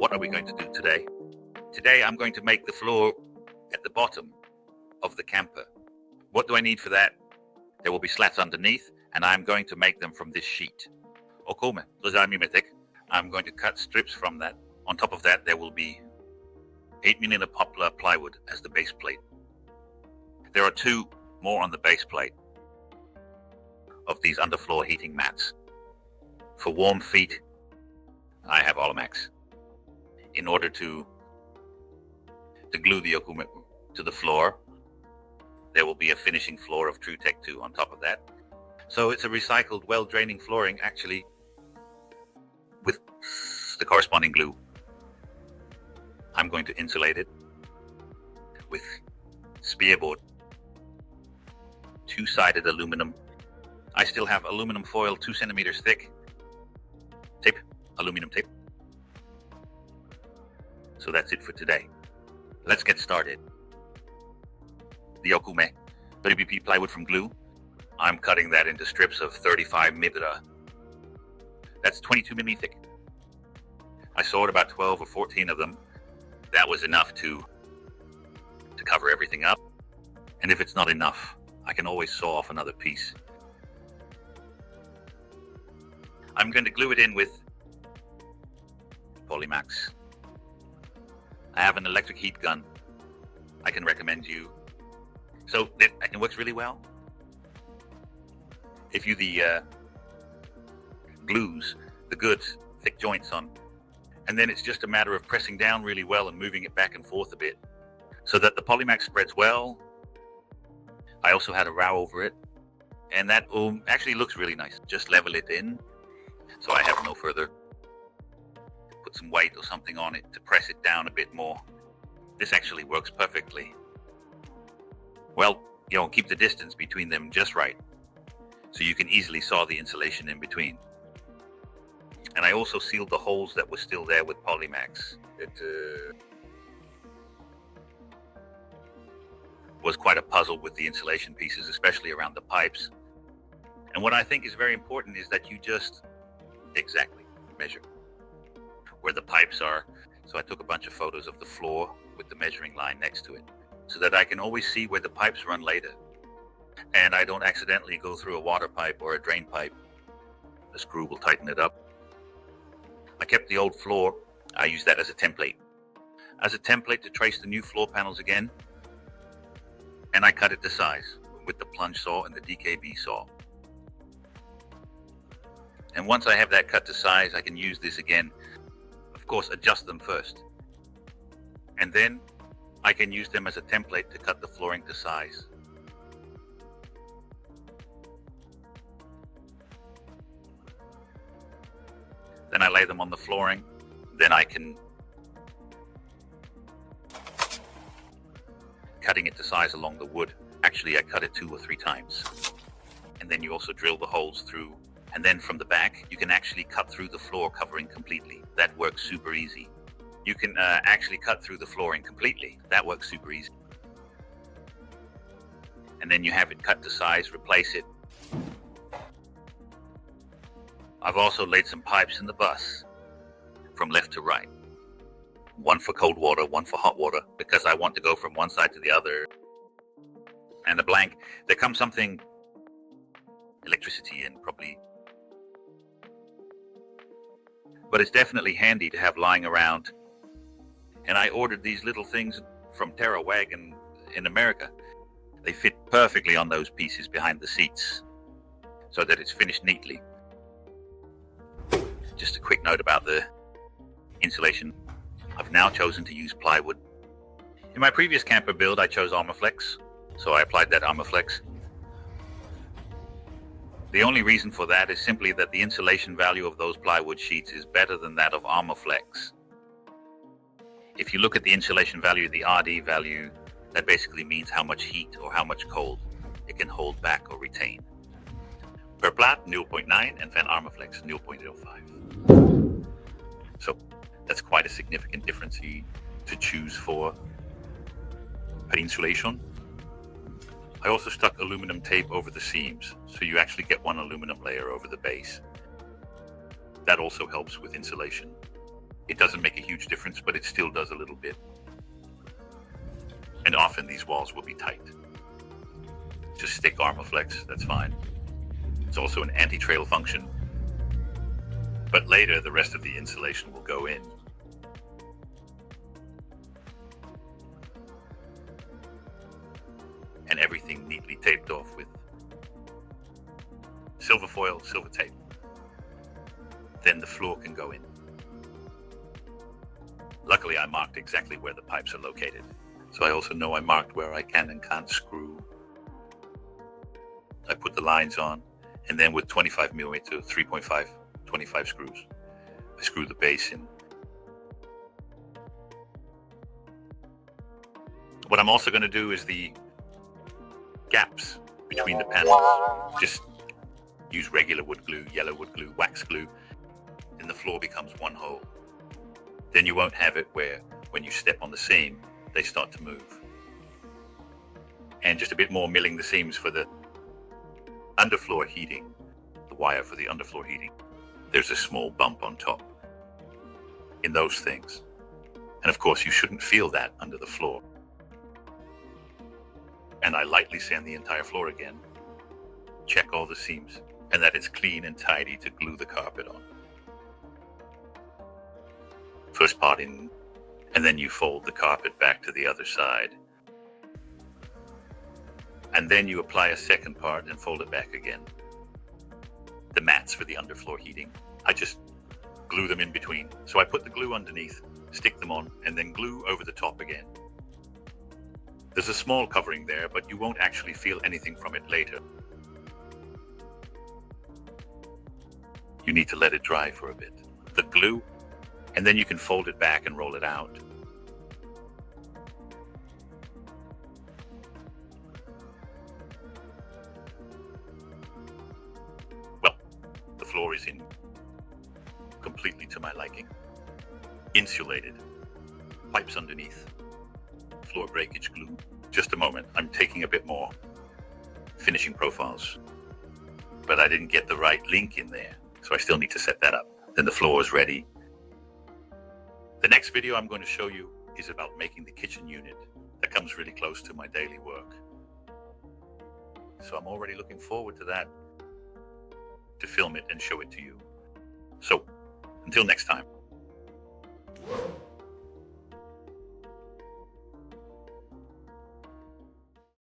what are we going to do today? Today I'm going to make the floor at the bottom of the camper. What do I need for that? There will be slats underneath, and I'm going to make them from this sheet. I'm going to cut strips from that. On top of that, there will be 8mm poplar plywood as the base plate. There are 2 more on the base plate of these underfloor heating mats. For warm feet, I have Polymax. In order to glue the yokume to the floor, there will be a finishing floor of TruTech 2 on top of that. So it's a recycled, well-draining flooring, actually, with the corresponding glue. I'm going to insulate it with spearboard, 2-sided aluminum. I still have aluminum foil 2 centimeters thick, aluminum tape. So that's it for today. Let's get started. The yokume, 30BP plywood from glue. I'm cutting that into strips of 35mm. That's 22mm thick. I sawed about 12 or 14 of them. That was enough to cover everything up. And if it's not enough, I can always saw off another piece. I'm going to glue it in with Polymax. I have an electric heat gun I can recommend you. So it works really well. If you glues the good thick joints on, and then it's just a matter of pressing down really well and moving it back and forth a bit so that the Polymax spreads well. I also had a row over it, and that actually looks really nice. Just level it in so I have no further. Put some weight or something on it to press it down a bit more. This actually works perfectly. Well, keep the distance between them just right, so you can easily saw the insulation in between. And I also sealed the holes that were still there with Polymax. It was quite a puzzle with the insulation pieces, especially around the pipes. And what I think is very important is that you just exactly measure where the pipes are. So I took a bunch of photos of the floor with the measuring line next to it, so that I can always see where the pipes run later. And I don't accidentally go through a water pipe or a drain pipe. The screw will tighten it up. I kept the old floor. I used that as a template. To trace the new floor panels again. And I cut it to size with the plunge saw and the DKB saw. And once I have that cut to size, I can use this again. Of course, adjust them first. And then I can use them as a template to cut the flooring to size. Then I lay them on the flooring. Then I can cutting it to size along the wood. Actually, I cut it 2 or 3 times. And then you also drill the holes through. And then from the back, you can actually cut through the floor covering completely. That works super easy. You can actually cut through the flooring completely. That works super easy. And then you have it cut to size, replace it. I've also laid some pipes in the bus from left to right. One for cold water, one for hot water, because I want to go from one side to the other. And a blank, there comes something, electricity in probably. But it's definitely handy to have lying around. And I ordered these little things from Terrawagen in America. They fit perfectly on those pieces behind the seats so that it's finished neatly. Just a quick note about the insulation. I've now chosen to use plywood. In my previous camper build, I chose Armorflex, so I applied that Armorflex. The only reason for that is simply that the insulation value of those plywood sheets is better than that of Armorflex. If you look at the insulation value, the RD value, that basically means how much heat or how much cold it can hold back or retain. Pir Plate 0.9 and van Armorflex 0.05. So that's quite a significant difference to choose for insulation. I also stuck aluminum tape over the seams, so you actually get one aluminum layer over the base. That also helps with insulation. It doesn't make a huge difference, but it still does a little bit. And often these walls will be tight. Just stick Armaflex, that's fine. It's also an anti-trail function. But later, the rest of the insulation will go in. And everything neatly taped off with silver foil, silver tape. Then the floor can go in. Luckily, I marked exactly where the pipes are located. So I also know I marked where I can and can't screw. I put the lines on, and then with 25mm 3.5, 25 screws, I screw the base in. What I'm also going to do is the gaps between the panels. Just use regular wood glue, yellow wood glue, wax glue, and the floor becomes one hole. Then you won't have it where when you step on the seam, they start to move. And just a bit more milling the seams for the underfloor heating, the wire for the underfloor heating. There's a small bump on top in those things. And of course, you shouldn't feel that under the floor. And I lightly sand the entire floor again, check all the seams, and that it's clean and tidy to glue the carpet on. First part in, and then you fold the carpet back to the other side. And then you apply a second part and fold it back again. The mats for the underfloor heating, I just glue them in between. So I put the glue underneath, stick them on, and then glue over the top again. There's a small covering there, but you won't actually feel anything from it later. You need to let it dry for a bit. The glue, and then you can fold it back and roll it out. Well, the floor is in completely to my liking. Insulated, pipes underneath, floor breakage glue. Just a moment, I'm taking a bit more finishing profiles, but I didn't get the right link in there, so I still need to set that up. Then the floor is ready. The next video I'm going to show you is about making the kitchen unit. That comes really close to my daily work. So I'm already looking forward to that, to film it and show it to you. So until next time.